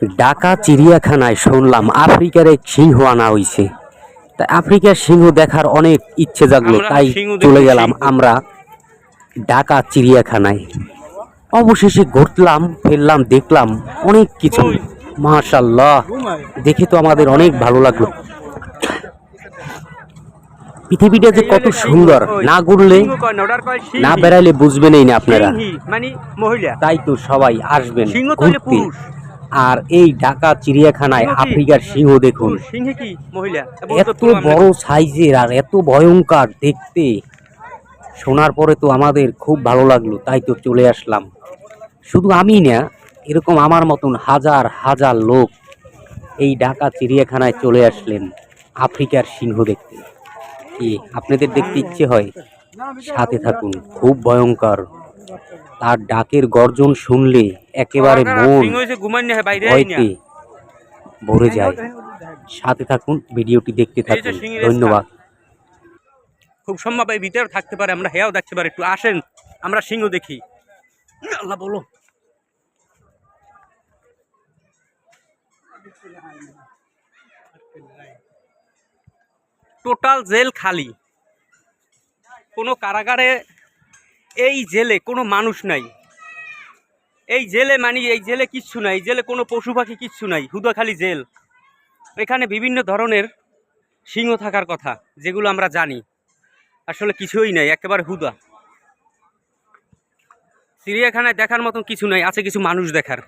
ঢাকা চিড়িয়াখানায় শুনলাম আফ্রিকার এক সিংহ আনা হইছে। তাই আফ্রিকার সিংহ দেখার অনেক ইচ্ছে জাগলো, তাই চলে গেলাম আমরা ঢাকা চিড়িয়াখানায়। অবশেষে ঘুরলাম ফিরলাম, দেখলাম অনেক কিছু। মাশাআল্লাহ, দেখে তো আমাদের অনেক ভালো লাগলো। পৃথিবীটা যে কত সুন্দর, না ঘুরলে না বেড়াইলে বুঝবেনই না আপনারা। তাই তো সবাই আসবেন ঘুরতে। আর এই ঢাকা চিড়িয়াখানায় আফ্রিকার সিংহ দেখুন, এত বড় সাইজের আর এত ভয়ঙ্কর দেখতে। শোনার পরে তো আমাদের খুব ভালো লাগলো, তাই তো চলে আসলাম। শুধু আমি না, এরকম আমার মতন হাজার হাজার লোক এই ঢাকা চিড়িয়াখানায় চলে আসলেন আফ্রিকার সিংহ দেখতে। কি আপনাদের দেখতে ইচ্ছে হয়? সাথে থাকুন, খুব ভয়ঙ্কর। তার ডাকের গর্জন শুনলে একেবারে মন ভয়তে ভরে যায়। সাথে থাকুন, ভিডিওটি দেখতে থাকুন। ধন্যবাদ। খুব সম্ভব এই ভিতরে থাকতে পারে, আমরা হেয়াও দেখতে পারি। একটু আসেন, আমরা সিংহ দেখি। আল্লাহ বলো, টোটাল জেল খালি, কোনো কারাগারে এই জেলে কোনো মানুষ নাই। এই জেলে এই জেলে কিচ্ছু নাই, এই জেলে কোনো পশু পাখি কিচ্ছু নাই, হুদা খালি জেল। এখানে বিভিন্ন ধরনের সিংহ থাকার কথা, যেগুলো আমরা জানি, আসলে কিছুই নাই, একেবারে হুদা। চিড়িয়াখানায় দেখার মতন কিছু নাই, আছে কিছু মানুষ দেখার।